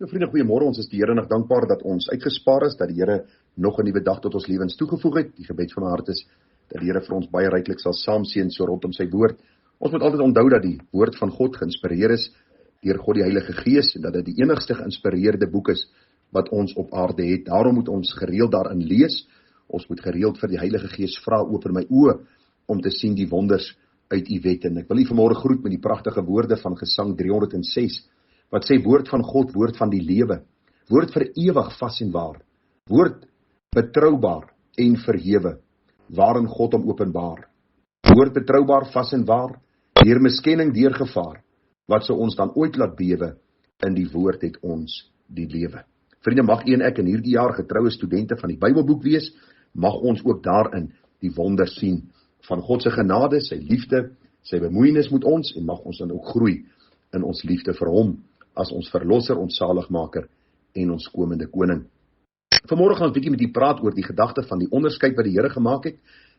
Nou vriende, goeiemôre, ons is die Here nog dankbaar dat ons uitgespaar is, dat die Here nog 'n nuwe dag tot ons lewens toegevoeg het. Die gebed van my hart is dat die Here vir ons baie ryklik sal saamseën so rondom sy woord. Ons moet altyd onthou dat die woord van God geïnspireer is deur God die Heilige Gees en dat dit die enigste geïnspireerde boek is wat ons op aarde het. Daarom moet ons gereeld daarin lees. Ons moet gereeld vir die Heilige Gees vra, open my oë om te sien die wonders uit u wet. En ek wil u vanmôre groet met die pragtige woorde van Gesang 306. Wat sê woord van God, woord van die lewe, woord vir ewig vas en waar, woord betroubaar en verhewe, waarin God hom openbaar. Woord betroubaar, vas en waar, deur miskenning deurgevaar, wat sou ons dan ooit laat bewe, in die woord het ons die lewe. Vriende, mag u en ek in hierdie jaar getroue studente van die Bybelboek wees, mag ons ook daarin die wonder sien van God se genade, sy liefde, sy bemoeienis met ons, en mag ons dan ook groei in ons liefde vir hom, as ons verlosser, ons saligmaker en ons komende koning. Vanmôre gaan ons bietjie met u praat oor die gedagte van die onderskeid wat die Here gemaak het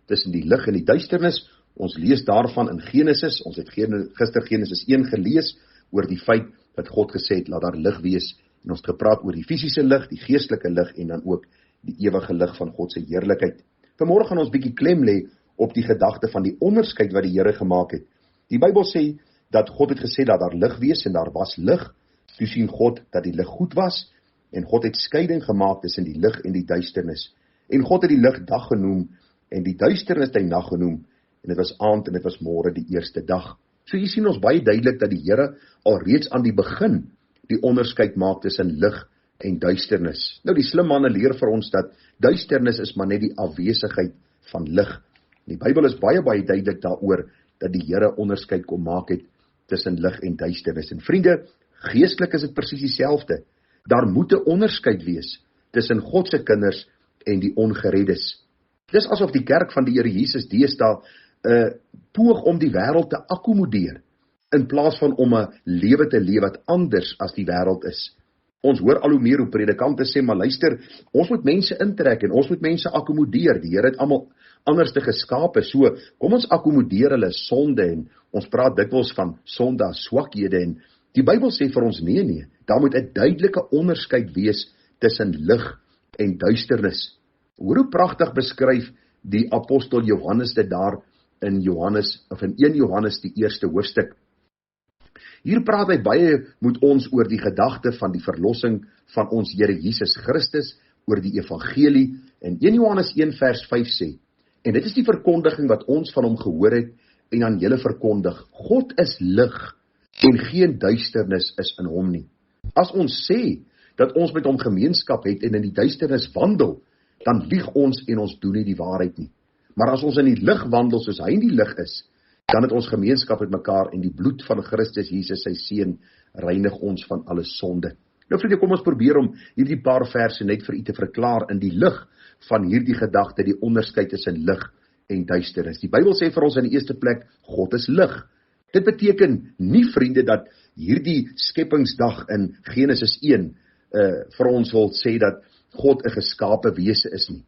tussen die lig en die duisternis. Ons lees daarvan in Genesis. Ons het gister Genesis 1 gelees oor die feit dat God gesê het, laat daar lig wees. En ons het gepraat oor die fisiese lig, die geestelike lig en dan ook die ewige lig van God se heerlikheid. Vanmôre gaan ons bietjie klem lê op die gedagte van die onderskeid wat die Here gemaak het. Die Bybel sê dat God het gesê dat daar lig wees en daar was lig. Toe sien God dat die lig goed was en God het skeiding gemaak tussen die lig en die duisternis. En God het die lig dag genoem en die duisternis die nag genoem en dit was aand en dit was môre die eerste dag. So hier sien ons baie duidelik dat die Here alreeds aan die begin die onderskeid maak tussen lig en duisternis. Nou die slim manne leer vir ons dat duisternis is maar net die afwesigheid van lig. Die Bybel is baie duidelik daaroor dat die Here onderskeid kom maak het tussen lig en duisternis. En vriende, geestelik is dit presies dieselfde. Daar moet 'n onderskeid wees tussen God se kinders en die ongereddes. Dis asof die kerk van die Here Jesus deesdae poog om die wêreld te akkommodeer in plaas van om 'n lewe te leef wat anders as die wêreld is. Ons hoor al hoe meer hoe predikante sê, maar luister, ons moet mense intrek en ons moet mense akkommodeer. Die Here het almal anders te geskape, so kom ons akkommodeer hulle sonde en ons praat dikwels van sonde as swakhede en die Bybel sê vir ons nee, daar moet 'n duidelike onderskeid wees tussen lig en duisternis. Hoor hoe pragtig beskryf die apostel Johannes dit daar in 1 Johannes die eerste hoofstuk. Hier praat hy baie met ons oor die gedagte van die verlossing van ons Here Jesus Christus, oor die evangelie, en 1 Johannes 1 vers 5 sê, en dit is die verkondiging wat ons van hom gehoor het, en aan julle verkondig, God is lig, en geen duisternis is in hom nie. As ons sê, dat ons met hom gemeenskap het, en in die duisternis wandel, dan lieg ons en ons doen nie die waarheid nie. Maar as ons in die lig wandel, soos hy in die lig is, dan het ons gemeenskap met mekaar en die bloed van Christus Jesus, sy seun, reinig ons van alle sonde. Nou vriende, kom ons probeer om hierdie paar verse net vir u te verklaar in die lig van hierdie gedagte, die onderskeid tussen lig en duisternis. Die Bybel sê vir ons in die eerste plek, God is lig. Dit beteken nie, vriende, dat hierdie skepingsdag in Genesis 1 vir ons wil sê dat God 'n geskape wese is nie.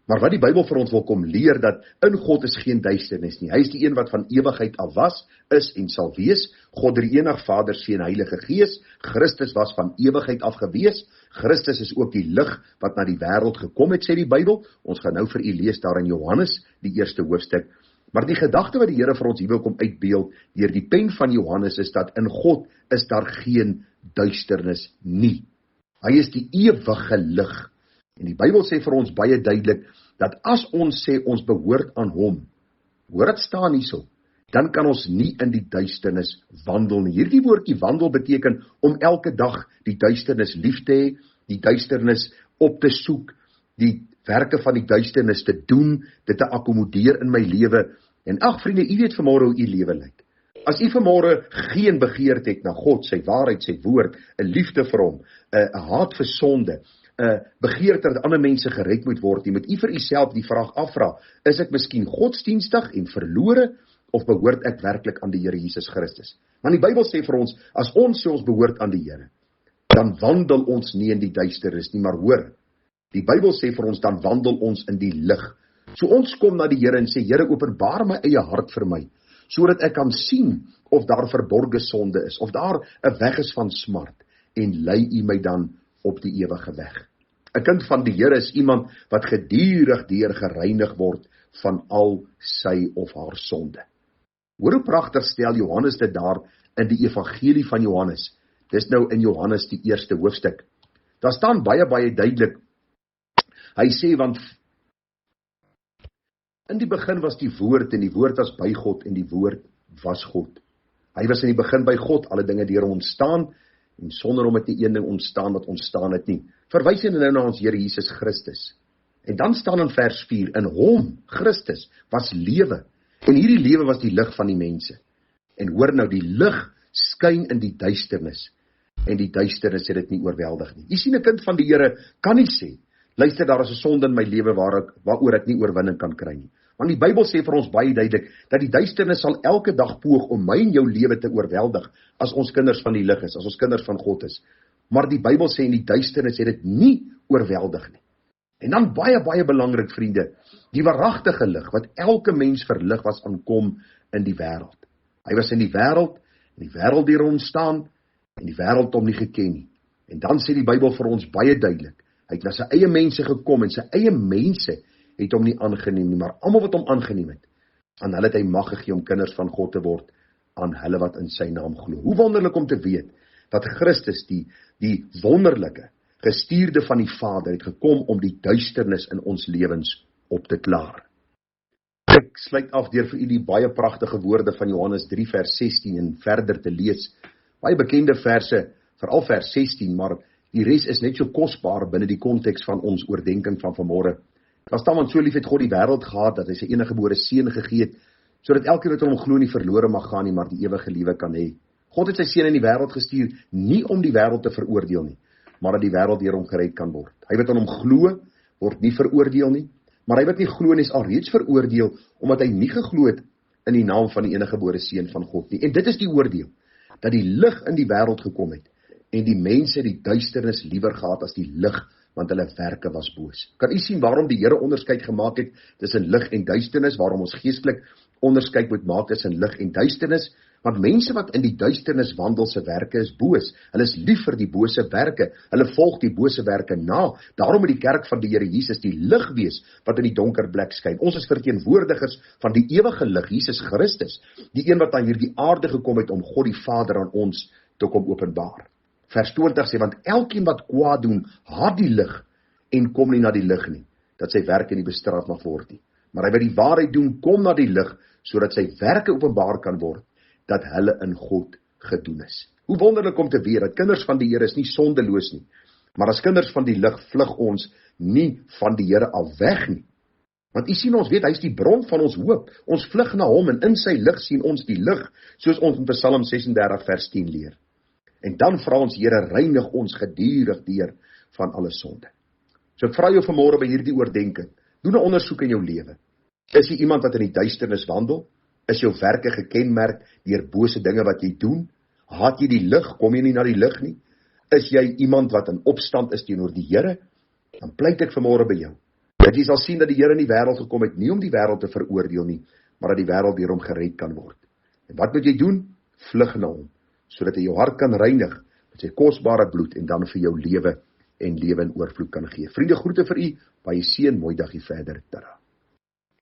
Maar wat die Bybel vir ons wil kom leer, dat in God is geen duisternis nie. Hy is die een wat van ewigheid af was, is en sal wees. God die enig Vader, Seun, Heilige Gees. Christus was van ewigheid af gewees. Christus is ook die lig wat na die wêreld gekom het, sê die Bybel. Ons gaan nou vir u lees daar in Johannes, die eerste hoofstuk. Maar die gedagte wat die Here vir ons hier wil kom uitbeeld, deur die pen van Johannes, is dat in God is daar geen duisternis nie. Hy is die ewige lig. En die Bybel sê vir ons baie duidelik, dat as ons sê ons behoort aan hom, hoor dit staan hierso, dan kan ons nie in die duisternis wandel nie. Hierdie woordjie wandel beteken om elke dag die duisternis lief te hê, die duisternis op te soek, die werke van die duisternis te doen, dit te akkommodeer in my lewe. En ag vriende, u weet vanmôre hoe u lewe lyk. As u vanmôre geen begeerte het na God, sy waarheid, sy woord, 'n liefde vir hom, 'n haat vir sonde, 'n begeerte dat ander mense gered moet word, jy moet u vir u self die vraag afvra, is ek miskien godsdienstig en verlore, of behoort ek werklik aan die Here Jesus Christus? Want die Bybel sê vir ons, as ons sê ons behoort aan die Here, dan wandel ons nie in die duisternis nie, maar hoor, die Bybel sê vir ons, dan wandel ons in die lig. So ons kom na die Here en sê, Here, openbaar my eie hart vir my, sodat ek kan sien of daar verborge sonde is, of daar 'n weg is van smart. en lei U my dan op die ewige weg. 'n Kind van die Here is iemand wat gedurig deur gereinig word van al sy of haar sonde. Hoor hoe pragtig stel Johannes dit daar in die evangelie van Johannes. Dis nou in Johannes die 1ste hoofstuk. Daar staan baie duidelik, hy sê, want in die begin was die woord, en die woord was by God, en die woord was God. Hy was in die begin by God, alle dinge deur hom ontstaan, en sonder hom het nie een ding ontstaan wat ontstaan het nie. Verwysende nou na ons Here Jesus Christus. En dan staan in vers 4, in hom, Christus, was lewe, en hierdie lewe was die lig van die mense. En hoor nou, die lig skyn in die duisternis, en die duisternis het dit nie oorweldig nie. Jy sien, 'n kind van die Here kan nie sê, luister, daar is 'n sonde in my lewe waaroor ek nie oorwinning kan kry nie. Want die Bybel sê vir ons baie duidelik, dat die duisternis sal elke dag poog om my en jou lewe te oorweldig, as ons kinders van die lig is, as ons kinders van God is. Maar die Bybel sê, in die duisternis het dit nie oorweldig nie. En dan baie belangrik, vriende, die waaragtige lig, wat elke mens verlig was aankom in die wêreld. Hy was in die wêreld deur ontstaan, en die wêreld hom nie geken nie. En dan sê die Bybel vir ons baie duidelik, hy het na sy eie mense gekom, en sy eie mense het hom nie aangeneem nie, maar almal wat hom aangeneem het, aan hulle het hy mag gegee om kinders van God te word, aan hulle wat in sy naam glo. Hoe wonderlik om te weet, dat Christus, die wonderlike, gestuurde van die Vader, het gekom om die duisternis in ons lewens op te klaar. Ek sluit af deur vir u die baie pragtige woorde van Johannes 3 vers 16 en verder te lees. Baie bekende verse, veral vers 16, maar die res is net so kosbaar binne die konteks van ons oordenking van vanmôre. Daar staan, want so lief het God die wêreld gehad, dat hy sy enige gebore seun gegee het, sodat elkeen wat in hom glo nie verlore mag gaan nie, maar die ewige lewe kan hê. God het sy seun in die wêreld gestuur, nie om die wêreld te veroordeel nie, maar dat die wêreld deur hom gered kan word. Hy wat aan hom glo, word nie veroordeel nie, maar hy wat nie glo nie, is alreeds veroordeel, omdat hy nie geglo het in die naam van die enige gebore seun van God nie. En dit is die oordeel, dat die lig in die wêreld gekom het, en die mense die duisternis liewer gehad as die lig, want hulle werke was boos. Kan u sien waarom die Here onderskeid gemaak het tussen lig en duisternis, waarom ons geestelik onderskeid moet maak tussen lig en duisternis? Want mense wat in die duisternis wandel, se werke is boos. Hulle is lief vir die bose werke. Hulle volg die bose werke na. Daarom moet die kerk van die Here Jesus die lig wees wat in die donker plek skyn. Ons is verteenwoordigers van die ewige lig, Jesus Christus, die een wat aan hierdie aarde gekom het om God die Vader aan ons te kom openbaar. Vers 20 sê, want elkeen wat kwaad doen, haat die lig en kom nie na die lig nie, dat sy werke nie bestraf mag word nie. Maar hy wat die waarheid doen, kom na die lig, sodat sy werke openbaar kan word, dat hulle in God gedoen is. Hoe wonderlik om te weet, dat kinders van die Here is nie sondeloos nie, maar as kinders van die lig vlug ons nie van die Here al weg nie. Want u sien, ons weet, hy is die bron van ons hoop. Ons vlug na hom, en in sy lig sien ons die lig, soos ons in Psalm 36 vers 10 leer. En dan vra ons, Here, reinig ons gedurig deur van alle sonde. So ek vra jou vanmôre by hierdie oordenking, doen 'n ondersoek in jou lewe. Is jy iemand wat in die duisternis wandel? Is jou werke gekenmerk deur bose dinge wat jy doen? Haat jy die lig? Kom jy nie na die lig nie? Is jy iemand wat in opstand is teenoor die Here? Dan pleit ek vanmôre by jou, dat jy sal sien dat die Here in die wêreld gekom het, nie om die wêreld te veroordeel nie, maar dat die wêreld deur hom gered kan word. En wat moet jy doen? Vlug na hom, sodat hy jou hart kan reinig met sy kosbare bloed en dan vir jou lewe en lewe in oorvloed kan gee. Vriende, groete vir u, baie seën, mooi dagie verder. Tada.